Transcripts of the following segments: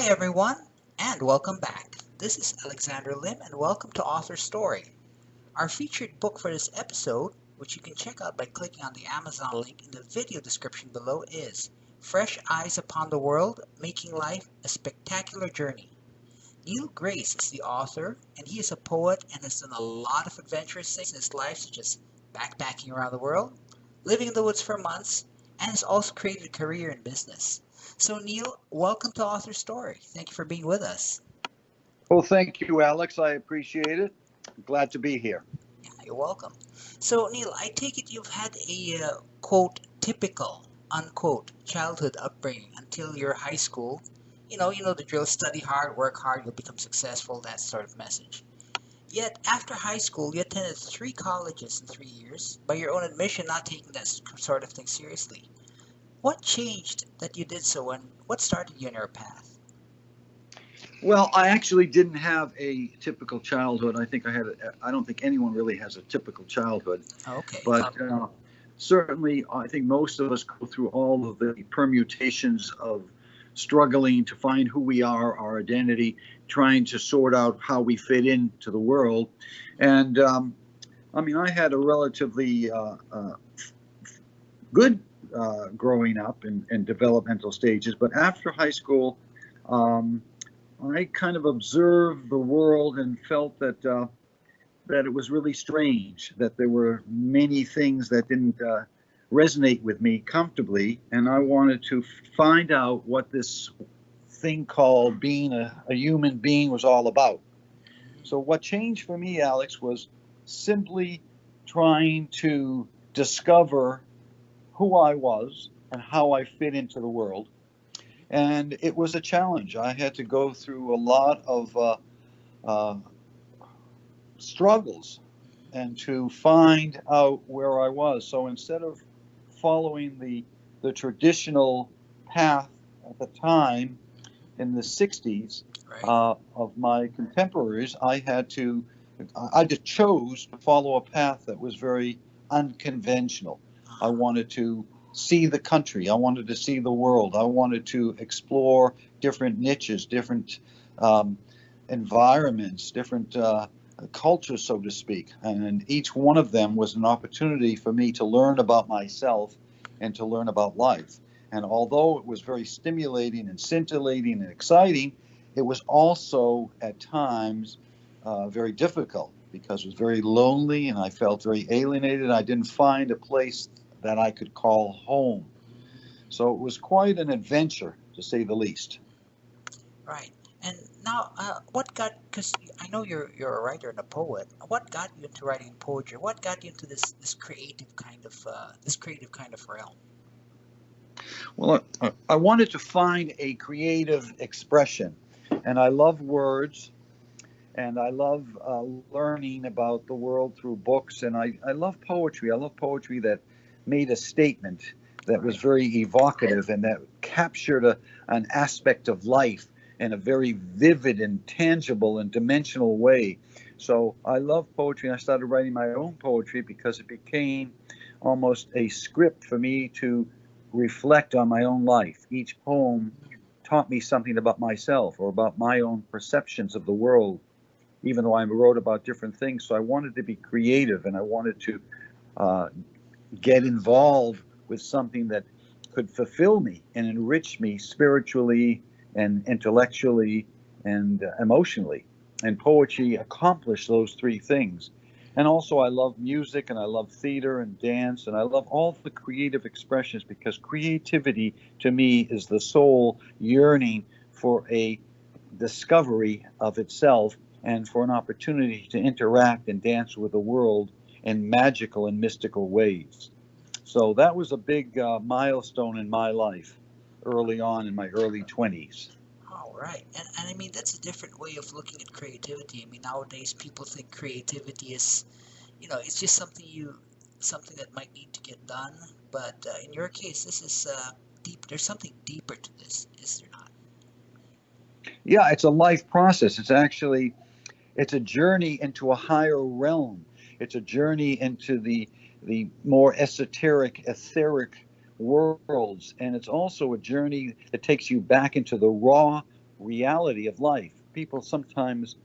everyone, and welcome back. This is Alexander Lim, and welcome to AuthorStory. Our featured book for this episode, which you can check out by clicking on the Amazon link in the video description below, is Fresh Eyes Upon the World, Making Life a Spectacular Journey. Neal Grace is the author, and he is a poet and has done a lot of adventurous things in his life, such as backpacking around the world, living in the woods for months, and has also created a career in business. So, Neal, welcome to AuthorStory. Thank you for being with us. Well, thank you, Alex. I appreciate it. Glad to be here. Yeah, you're welcome. So, Neal, I take it you've had a quote typical unquote childhood upbringing until your high school. You know the drill: study hard, work hard, you'll become successful. That sort of message. Yet, after high school, you attended 3 colleges in 3 years. By your own admission, not taking that sort of thing seriously. What changed that you did so, and what started you on your path? Well, I actually didn't have a typical childhood. I don't think anyone really has a typical childhood. Okay. But certainly, I think most of us go through all of the permutations of struggling to find who we are, our identity, trying to sort out how we fit into the world. And I had a relatively good growing up in developmental stages. But after high school, I kind of observed the world and felt that it was really strange, that there were many things that didn't resonate with me comfortably, and I wanted to find out what this thing called being a human being was all about. So what changed for me, Alex, was simply trying to discover who I was and how I fit into the world. And it was a challenge. I had to go through a lot of struggles and to find out where I was. So instead of following the traditional path at the time in the 60s of my contemporaries, I just chose to follow a path that was very unconventional. I wanted to see the country. I wanted to see the world. I wanted to explore different niches, different environments, different cultures, so to speak. And each one of them was an opportunity for me to learn about myself and to learn about life. And although it was very stimulating and scintillating and exciting, it was also at times very difficult because it was very lonely and I felt very alienated. I didn't find a place that I could call home. So it was quite an adventure, to say the least. Right. And now, because I know you're a writer and a poet. What got you into writing poetry? What got you into this creative kind of realm? Well, I wanted to find a creative expression, and I love words, and I love learning about the world through books, and I love poetry. I love poetry that made a statement that was very evocative and that captured an aspect of life in a very vivid and tangible and dimensional way. So I love poetry, and I started writing my own poetry because it became almost a script for me to reflect on my own life. Each poem taught me something about myself or about my own perceptions of the world, even though I wrote about different things. So I wanted to be creative, and I wanted to get involved with something that could fulfill me and enrich me spiritually and intellectually and emotionally. And poetry accomplished those three things. And also I love music, and I love theater and dance, and I love all the creative expressions, because creativity to me is the soul yearning for a discovery of itself and for an opportunity to interact and dance with the world in magical and mystical ways. So that was a big milestone in my life early on in my early 20s. All right. And I mean, that's a different way of looking at creativity. I mean, nowadays people think creativity is, it's just something that might need to get done. But in your case, this is deep. There's something deeper to this, is there not? Yeah, it's a life process. It's a journey into a higher realm. It's a journey into the more esoteric, etheric worlds. And it's also a journey that takes you back into the raw reality of life. People sometimes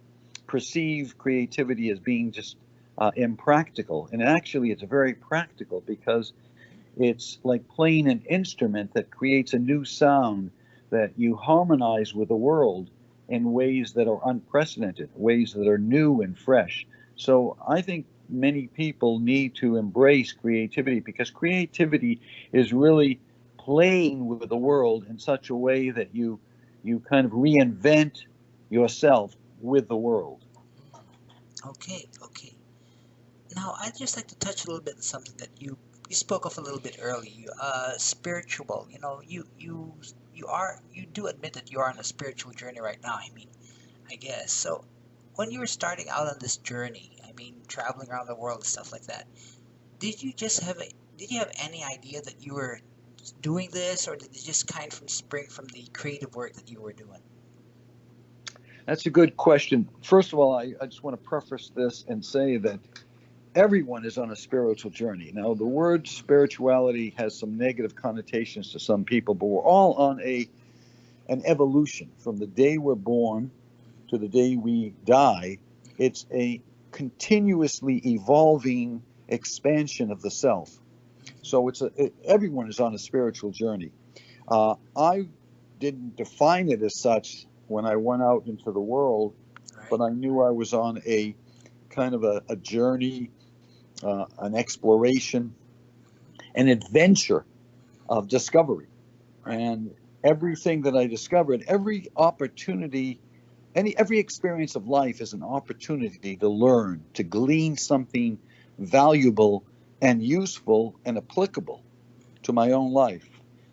perceive creativity as being just impractical, and actually it's very practical because it's like playing an instrument that creates a new sound that you harmonize with the world in ways that are unprecedented, ways that are new and fresh. So I think many people need to embrace creativity because creativity is really playing with the world in such a way that you kind of reinvent yourself with the world. Okay, okay. Now, I'd just like to touch a little bit on something that you spoke of a little bit earlier. Spiritual. You know, you do admit that you are on a spiritual journey right now. I mean, I guess. So, when you were starting out on this journey, I mean, traveling around the world and stuff like that, did you have any idea that you were doing this, or did it just kind of spring from the creative work that you were doing? That's a good question. First of all, I just want to preface this and say that everyone is on a spiritual journey. Now, the word spirituality has some negative connotations to some people, but we're all on an evolution from the day we're born to the day we die. It's a continuously evolving expansion of the self. So everyone is on a spiritual journey. I didn't define it as such when I went out into the world, Right. but I knew I was on a kind of a journey, an exploration, an adventure of discovery. Right. And everything that I discovered, every opportunity, every experience of life is an opportunity to learn, to glean something valuable and useful and applicable to my own life.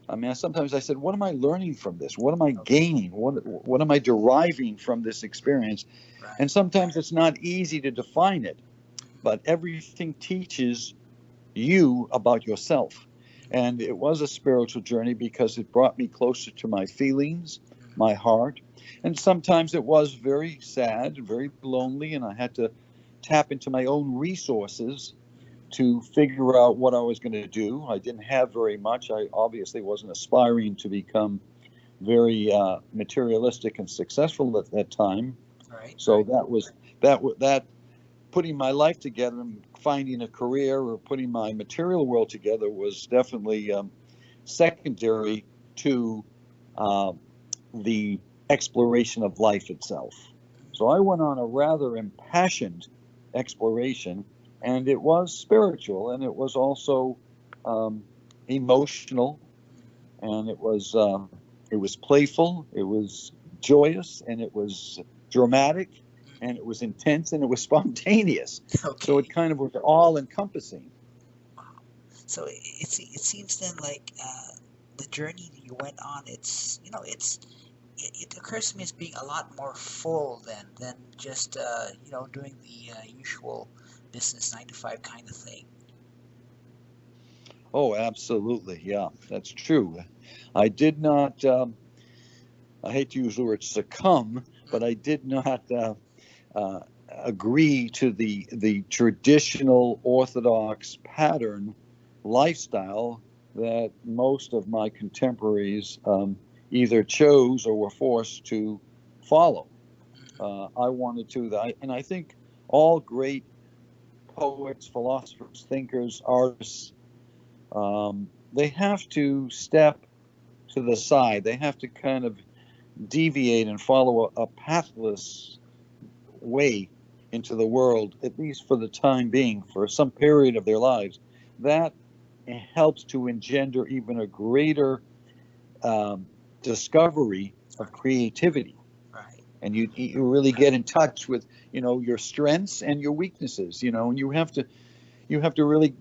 I mean, sometimes I said, what am I learning from this? What am I Okay. gaining? What am I deriving from this experience? Right. And sometimes it's not easy to define it, but everything teaches you about yourself. And it was a spiritual journey because it brought me closer to my feelings, my heart. And sometimes it was very sad, very lonely, and I had to tap into my own resources to figure out what I was going to do. I didn't have very much. I obviously wasn't aspiring to become very materialistic and successful at that time. Right. So that putting my life together and finding a career or putting my material world together was definitely secondary to uh, the exploration of life itself. So I went on a rather impassioned exploration, and it was spiritual, and it was also um, emotional, and it was playful, it was joyous, and it was dramatic, and it was intense, and it was spontaneous. So it Okay. kind of was all encompassing. Wow. So it seems then like the journey that you went on, it occurs to me as being a lot more full than just doing the usual business 9 to 5 kind of thing. Oh, absolutely. Yeah, that's true. I did not, I hate to use the word succumb, but I did not uh, agree to the traditional Orthodox pattern lifestyle that most of my contemporaries either chose or were forced to follow. I wanted to, and I think all great poets, philosophers, thinkers, artists, they have to step to the side. They have to kind of deviate and follow a pathless way into the world, at least for the time being, for some period of their lives. That helps to engender even a greater um, discovery of Right. creativity. Right. And you really get in touch with your strengths and your weaknesses. And you have to really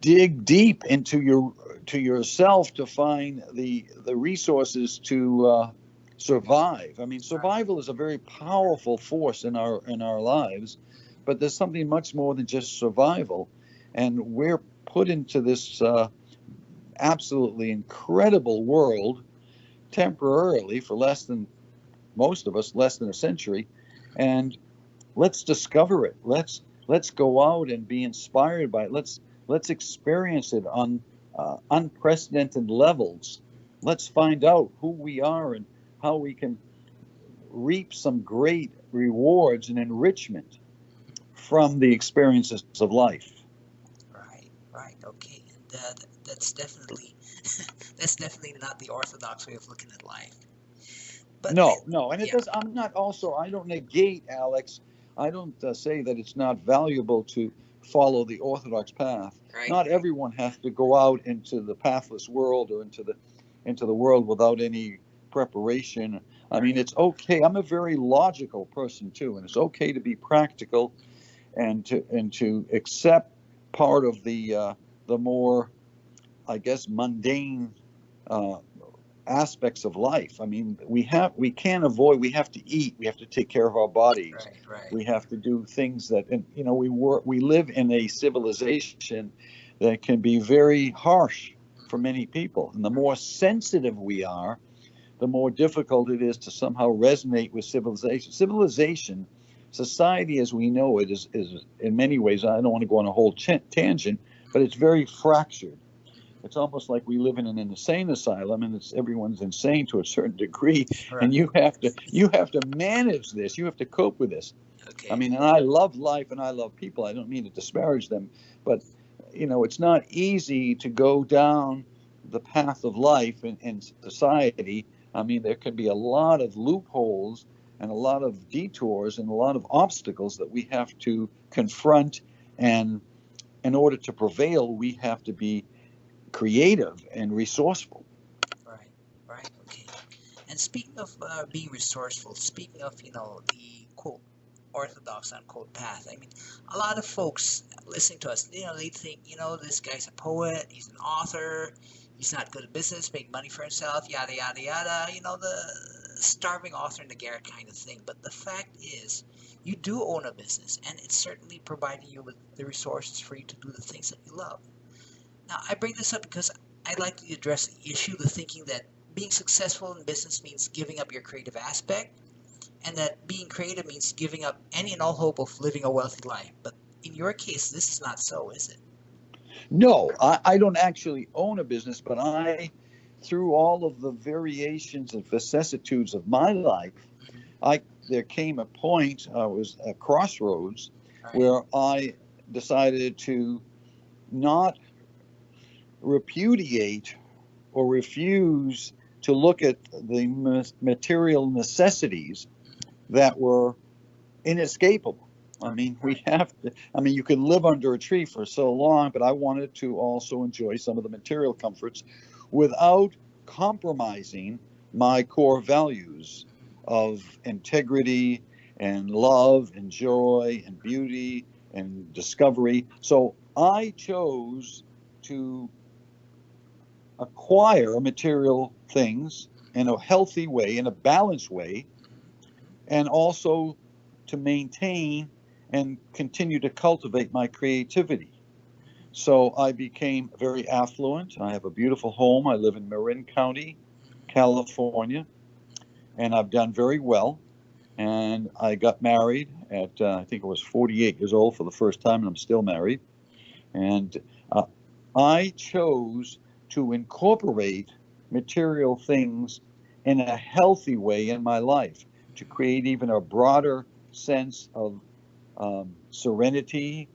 dig deep into to yourself to find the resources to survive. I mean, Right. survival is a very powerful force in our lives, but there's something much more than just survival, and we're put into this absolutely incredible world temporarily for less than most of us, less than a century, and let's discover it. Let's go out and be inspired by it. Let's experience it on unprecedented levels. Let's find out who we are and how we can reap some great rewards and enrichment from the experiences of life. Right, right, okay, and that's definitely that's definitely not the orthodox way of looking at life. But No, no, and it yeah, does. I'm not also. I don't negate, Alex. I don't say that it's not valuable to follow the orthodox path. right, Not everyone has to go out into the pathless world or into the world without any preparation. I mean, right, it's okay. I'm a very logical person too, and it's okay to be practical and to accept part of the more, I guess, mundane uh, aspects of life. I mean, we can't avoid. We have to eat. We have to take care of our bodies. right, right, We have to do things that, and we live in a civilization that can be very harsh for many people. And the more sensitive we are, the more difficult it is to somehow resonate with civilization. Civilization, society as we know it, is in many ways. I don't want to go on a whole tangent, but it's very fractured. It's almost like we live in an insane asylum, and it's everyone's insane to a certain degree, right, and you have to manage this. You have to cope with this. I okay, mean, and I love life and I love people. I don't mean to disparage them, but it's not easy to go down the path of life in society. I mean, there can be a lot of loopholes and a lot of detours and a lot of obstacles that we have to confront. And in order to prevail, we have to be creative and resourceful. right, right, okay. And speaking of being resourceful, speaking of the quote orthodox unquote path, I mean, a lot of folks listening to us, they think, this guy's a poet, he's an author, he's not good at business, make money for himself, yada yada yada, the starving author in the garret kind of thing. But the fact is, you do own a business, and it's certainly providing you with the resources for you to do the things that you love. Now, I bring this up because I'd like to address the issue, the thinking that being successful in business means giving up your creative aspect, and that being creative means giving up any and all hope of living a wealthy life. But in your case, this is not so, is it? No, I don't actually own a business, but through all of the variations and vicissitudes of my life, there came a point, was a crossroads, Right, where I decided to not repudiate or refuse to look at the material necessities that were inescapable. I right, mean, we right, have to, I mean, you can live under a tree for so long, but I wanted to also enjoy some of the material comforts without compromising my core values of integrity and love and joy and beauty and discovery. So I chose to acquire material things in a healthy way, in a balanced way, and also to maintain and continue to cultivate my creativity. So I became very affluent. I have a beautiful home. I live in Marin County, California, and I've done very well. And I got married at, I think I was 48 years old for the first time, and I'm still married. And uh, I chose to incorporate material things in a healthy way in my life to create even a broader sense of serenity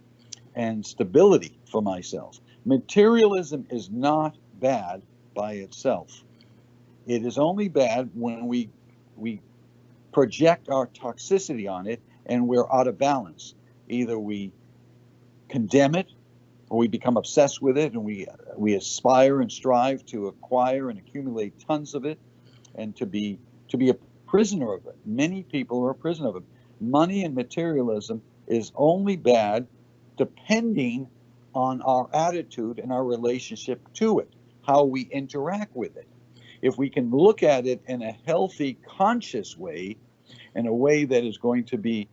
and stability for myself. Materialism is not bad by itself. It is only bad when we project our toxicity on it and we're out of balance. Either we condemn it or we become obsessed with it and we aspire and strive to acquire and accumulate tons of it and to be a prisoner of it. Many people are a prisoner of it. Money and materialism is only bad depending on our attitude and our relationship to it, how we interact with it. If we can look at it in a healthy, conscious way, in a way that is going to be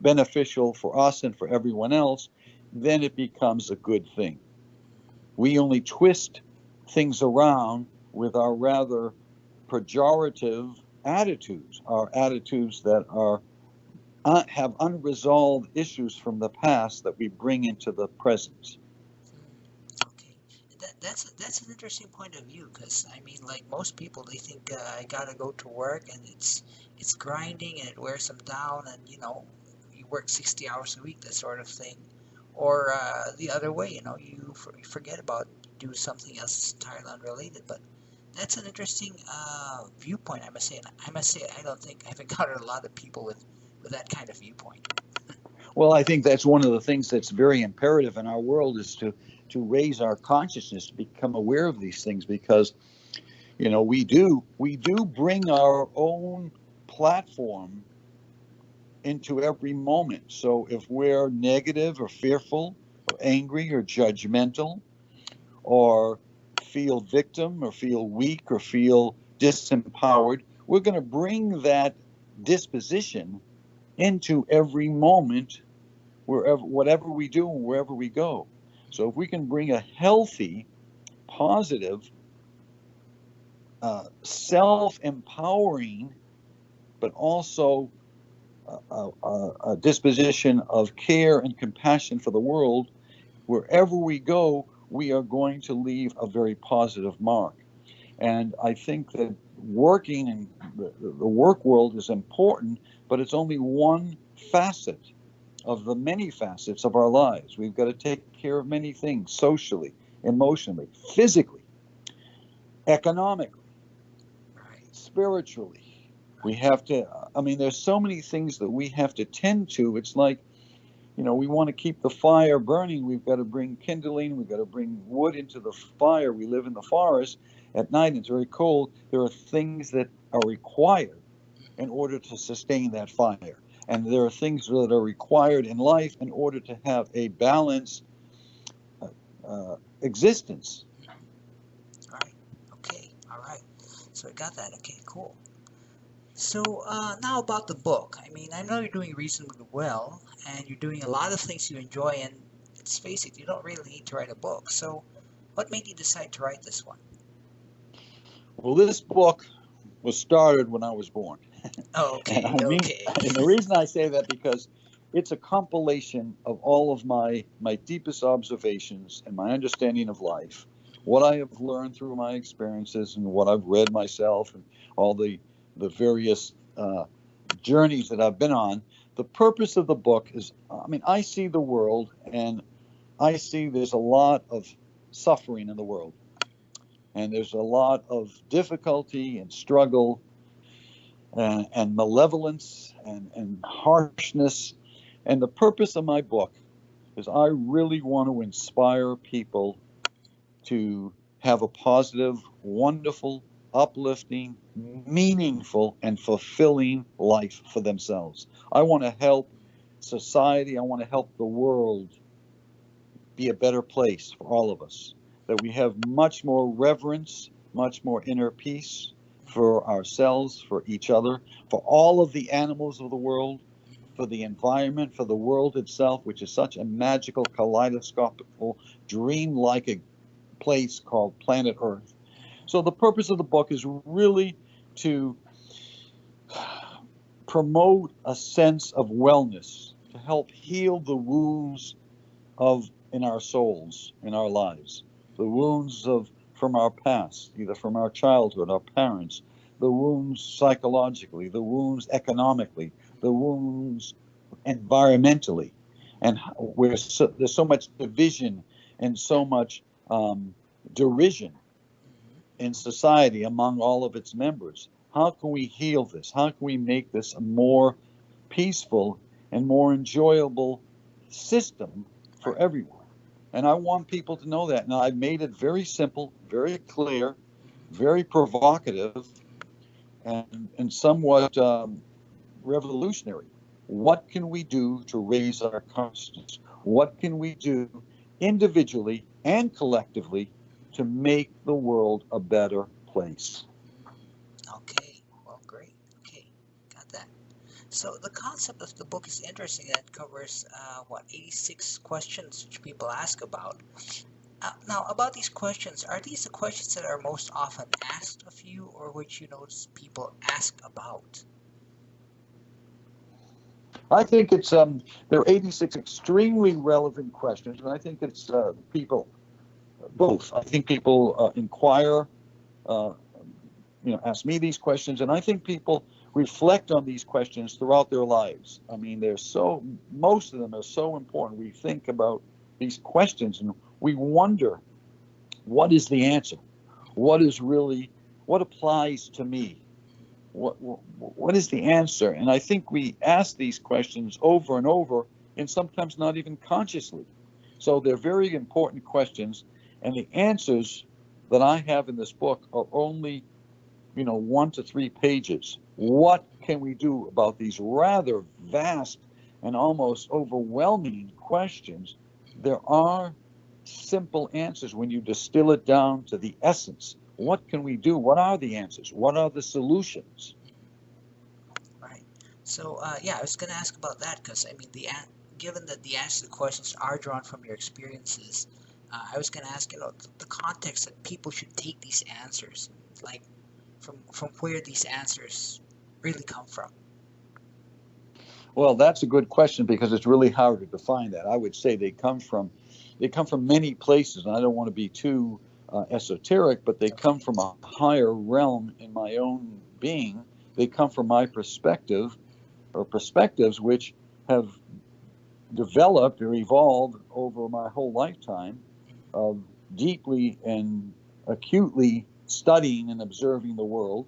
beneficial for us and for everyone else, then it becomes a good thing. We only twist things around with our rather pejorative attitudes, our attitudes that are have unresolved issues from the past that we bring into the present. okay. That's an interesting point of view because I mean, like most people, they think I gotta go to work and it's grinding and it wears them down, and you work 60 hours a week, that sort of thing, or the other way, you forget about do something else that's entirely unrelated. But that's an interesting viewpoint, I must say. And I must say, I don't think I've encountered a lot of people with that kind of viewpoint. Well, I think that's one of the things that's very imperative in our world is to raise our consciousness, to become aware of these things, because we do bring our own platform into every moment. So if we're negative or fearful or angry or judgmental or feel victim or feel weak or feel disempowered, we're going to bring that disposition into every moment, wherever, whatever we do and wherever we go. So if we can bring a healthy, positive, self-empowering, but also a disposition of care and compassion for the world, wherever we go, we are going to leave a very positive mark. And I think that working in the work world is important, but it's only one facet of the many facets of our lives. We've got to take care of many things socially, emotionally, physically, economically, Right. spiritually. We Right. have to, I mean, there's so many things that we have to tend to. It's like, we want to keep the fire burning. We've got to bring kindling. We've got to bring wood into the fire. We live in the forest at night. It's very cold. There are things that are required in order to sustain that fire. And there are things that are required in life in order to have a balanced existence. All right. Okay. All right. So I got that. Okay. Cool. So now about the book. I mean, I know you're doing reasonably well, and you're doing a lot of things you enjoy, and let's face it, you don't really need to write a book. So, what made you decide to write this one? Well, this book was started when I was born. And Okay, I mean, okay. and the reason I say that because it's a compilation of all of my deepest observations and my understanding of life, what I have learned through my experiences and what I've read myself and all the various journeys that I've been on. The purpose of the book is, I mean, I see the world and I see there's a lot of suffering in the world, and there's a lot of difficulty and struggle and malevolence and harshness. And the purpose of my book is I really want to inspire people to have a positive, wonderful, uplifting, meaningful, and fulfilling life for themselves. I want to help society, I want to help the world be a better place for all of us. That we have much more reverence, much more inner peace for ourselves, for each other, for all of the animals of the world, for the environment, for the world itself, which is such a magical, kaleidoscopical, dream-like place called planet Earth. So the purpose of the book is really to promote a sense of wellness, to help heal the wounds of in our souls, in our lives, the wounds of from our past, either from our childhood, our parents, the wounds psychologically, the wounds economically, the wounds environmentally, and there's so much division and so much derision in society among all of its members. How can we heal this? How can we make this a more peaceful and more enjoyable system for Right. everyone? And I want people to know that. Now, I've made it very simple, very clear, very provocative, and somewhat revolutionary. What can we do to raise our consciousness? What can we do individually and collectively to make the world a better place? Okay. Well, great. Okay, got that. So the concept of the book is interesting. That covers 86 questions which people ask about. Now, about these questions, are these the questions that are most often asked of you, or which you notice people ask about? I think there are 86 extremely relevant questions, and I think it's people both. I think people inquire, uh, ask me these questions, and I think people reflect on these questions throughout their lives. I mean, most of them are so important. We think about these questions and we wonder, what is the answer? What applies to me? What is the answer? And I think we ask these questions over and over, and sometimes not even consciously. So they're very important questions, and the answers that I have in this book are only 1 to 3 pages. What can we do about these rather vast and almost overwhelming questions? There are simple answers when you distill it down to the essence. What can we do? What are the answers? What are the solutions? Right. So, yeah, I was going to ask about that because, I mean, given that the answers to the questions are drawn from your experiences, I was going to ask, the context that people should take these answers, like from where these answers really come from. Well, that's a good question because it's really hard to define that. I would say they come from many places, and I don't want to be too esoteric, but they Okay. come from a higher realm in my own being. They come from my perspective or perspectives which have developed or evolved over my whole lifetime of deeply and acutely studying and observing the world.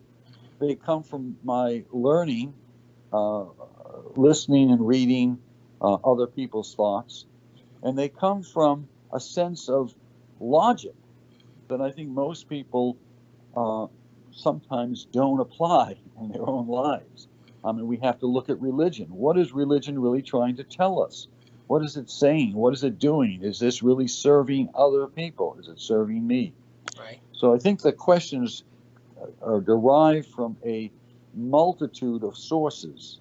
They come from my learning, uh, listening and reading other people's thoughts, and they come from a sense of logic that I think most people uh, sometimes don't apply in their own lives. I mean, we have to look at religion. What is religion really trying to tell us? What is it saying? What is it doing? Is this really serving other people? Is it serving me? Right. So I think the questions are derived from a multitude of sources.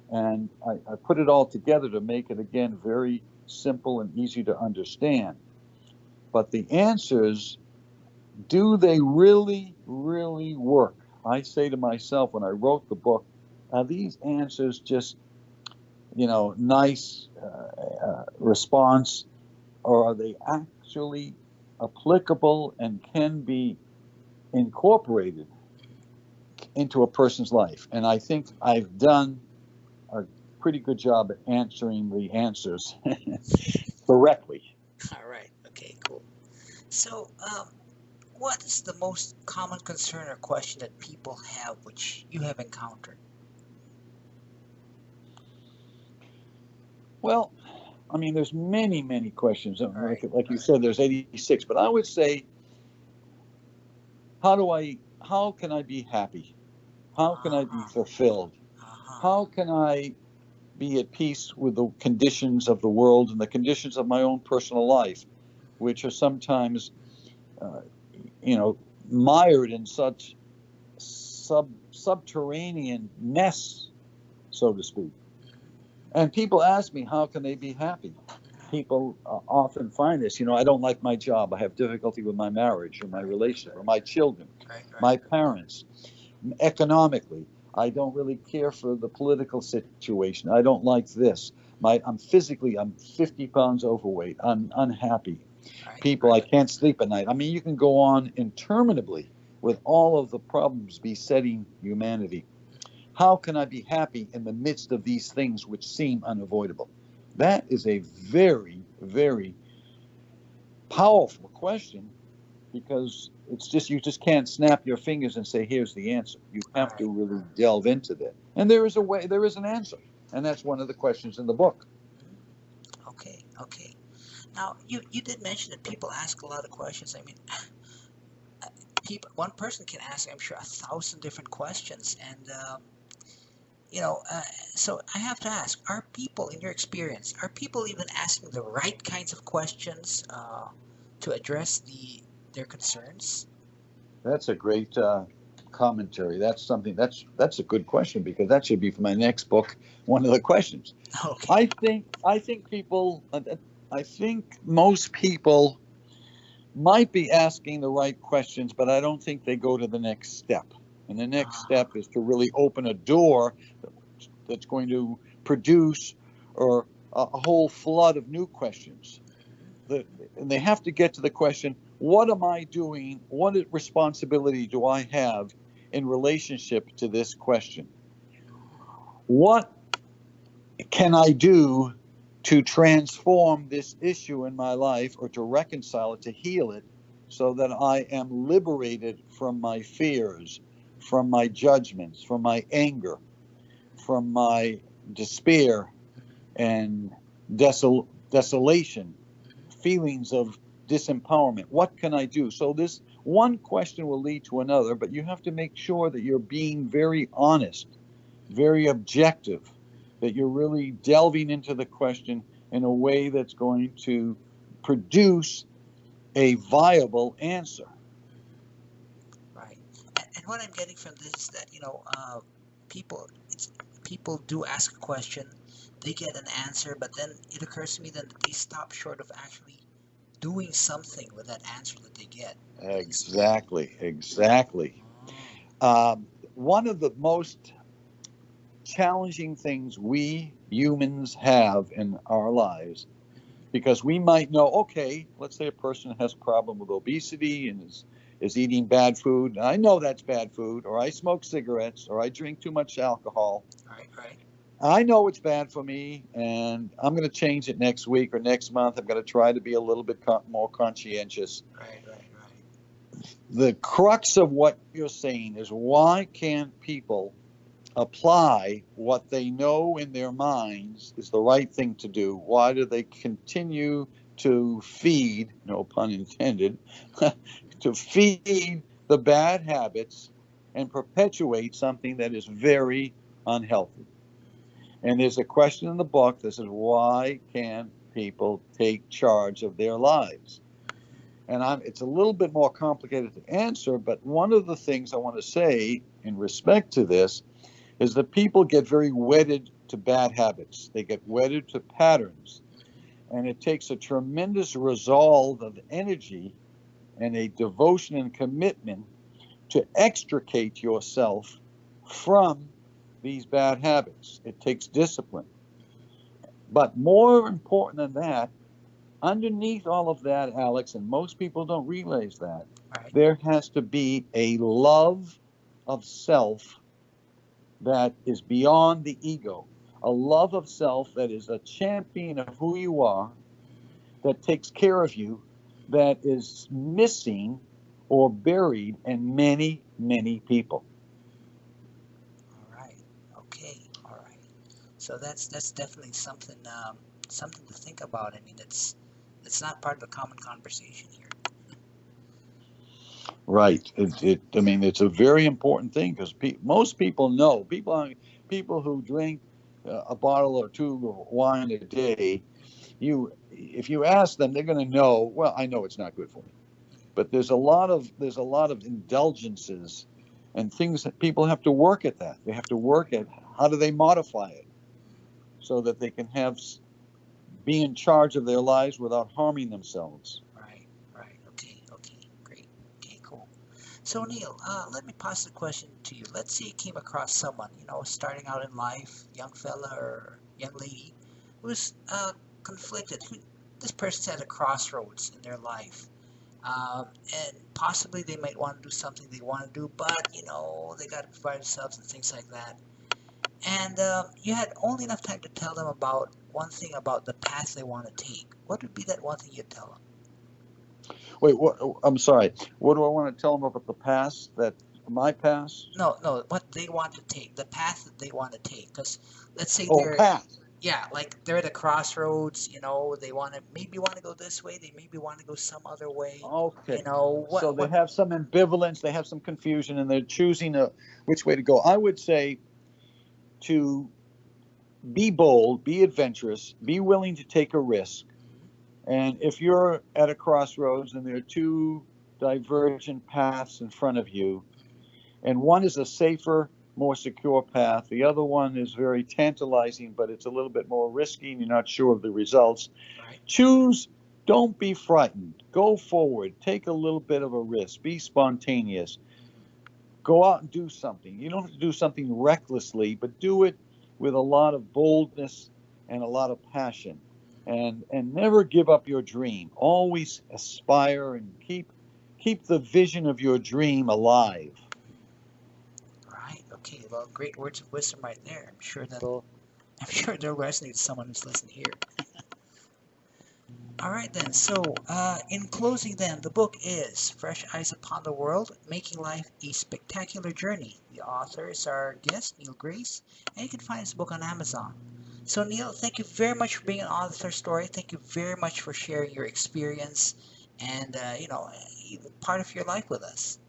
And I put it all together to make it, again, very simple and easy to understand. But the answers, do they really, really work? I say to myself when I wrote the book, are these answers just, nice response, or are they actually applicable and can be incorporated into a person's life? And I think I've done a pretty good job at answering the answers correctly. All right. Okay. Cool. So, what is the most common concern or question that people have, which you have encountered? Well, I mean, there's many, many questions. All Like right. like you said, there's 86, but I would say, how can I be happy? How can I be Uh-huh. fulfilled? Uh-huh. How can I be at peace with the conditions of the world and the conditions of my own personal life, which are sometimes, uh, mired in such subterranean mess, so to speak. And people ask me, how can they be happy? People often find this, I don't like my job. I have difficulty with my marriage or my Right. relationship or my children, Right. Right. my parents. Economically, I don't really care for the political situation. I don't like this. I'm 50 pounds overweight. I'm unhappy. Right. People, I Right. can't sleep at night. I mean, you can go on interminably with all of the problems besetting humanity. How can I be happy in the midst of these things which seem unavoidable? That is a very, very powerful question because you just can't snap your fingers and say, here's the answer. You All have right. to really delve into that. And there is an answer. And that's one of the questions in the book. Okay. Okay. Now, you did mention that people ask a lot of questions. I mean, one person can ask, I'm sure, 1,000 different questions, and you know, uh, so I have to ask: Are people, in your experience, are people even asking the right kinds of questions to address their concerns? That's a great commentary. That's a good question because that should be for my next book. One of the questions. Okay. I think most people might be asking the right questions, but I don't think they go to the next step. And the next Uh-huh. step is to really open a door that's going to produce or a whole flood of new questions. Mhm. And they have to get to the question, what am I doing? What responsibility do I have in relationship to this question? What can I do to transform this issue in my life, or to reconcile it, to heal it, so that I am liberated from my fears, from my judgments, from my anger, from my despair and desolation, feelings of disempowerment? What can I do? So this one question will lead to another, but you have to make sure that you're being very honest, very objective, that you're really delving into the question in a way that's going to produce a viable answer. Right. And what I'm getting from this is that, people people do ask a question, they get an answer, but then it occurs to me that they stop short of actually doing something with that answer that they get. Exactly, exactly. Oh, One of the most challenging things we humans have in our lives, because we might know, okay, let's say a person has a problem with obesity and is eating bad food. I know that's bad food, or I smoke cigarettes, or I drink too much alcohol. right, right, I know it's bad for me, and I'm going to change it next week or next month. I'm going to try to be a little bit more conscientious. right, right, right. The crux of what you're saying is, why can't people apply what they know in their minds is the right thing to do? Why do they continue to feed, no pun intended, to feed the bad habits and perpetuate something that is very unhealthy? And there's a question in the book that says, why can't people take charge of their lives? And it's a little bit more complicated to answer, but one of the things I want to say in respect to this is that people get very wedded to bad habits. They get wedded to patterns. And it takes a tremendous resolve of energy and a devotion and commitment to extricate yourself from these bad habits. It takes discipline. But more important than that, underneath all of that, Alex, and most people don't realize that, Right. there has to be a love of self that is beyond the ego, a love of self that is a champion of who you are, that takes care of you, that is missing or buried in many, many people. All right. Okay. All right. So that's definitely something to think about. I mean, it's not part of the common conversation here. Right. I mean, it's a very important thing, because most people know. People who drink a bottle or two of wine a day, if you ask them, they're going to know. Well, I know it's not good for me, but there's a lot of indulgences and things that people have to work at. That they have to work at, how do they modify it so that they can be in charge of their lives without harming themselves. Right. Right. Okay. Okay. Great. Okay. Cool. So Neil, let me pose the question to you. Let's say you came across someone, starting out in life, young fella or young lady, who's conflicted. This person's at a crossroads in their life, and possibly they might want to do something they want to do, but they got to provide themselves and things like that. And you had only enough time to tell them about one thing about the path they want to take. What would be that one thing you'd tell them? Wait, what? I'm sorry. What do I want to tell them about the past? That my past? No, no, what they want to take, the path that they want to take. Because let's say Oh, past. yeah, like they're at a crossroads. They want to go this way. They maybe want to go some other way. Okay. So What they what? have some ambivalence, they have some confusion, and they're choosing which way to go. I would say to be bold, be adventurous, be willing to take a risk. And if you're at a crossroads and there are two divergent paths in front of you, and one is a safer, more secure path, the other one is very tantalizing, but it's a little bit more risky and you're not sure of the results, Right. choose. Don't be frightened. Go forward. Take a little bit of a risk. Be spontaneous. Go out and do something. You don't have to do something recklessly, but do it with a lot of boldness and a lot of passion. and never give up your dream. Always aspire and keep the vision of your dream alive. Right. Okay. Well, great words of wisdom right there. I'm sure they'll resonate with someone who's listening here. All right then. So, in closing, then the book is "Fresh Eyes Upon the World: Making Life a Spectacular Journey." The author is our guest, Neal Grace, and you can find his book on Amazon. So, Neal, thank you very much for being an author story. Thank you very much for sharing your experience and part of your life with us.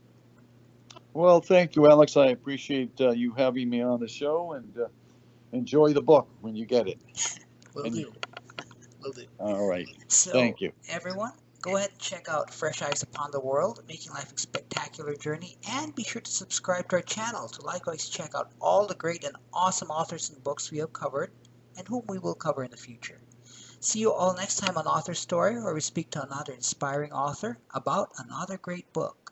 Well, thank you, Alex. I appreciate you having me on the show, and enjoy the book when you get it. Will And do. Will do. all right, So, thank you. everyone, go ahead and check out Fresh Eyes Upon the World, Making Life a Spectacular Journey, and be sure to subscribe to our channel to likewise check out all the great and awesome authors and books we have covered and whom we will cover in the future. See you all next time on Author Story, where we speak to another inspiring author about another great book.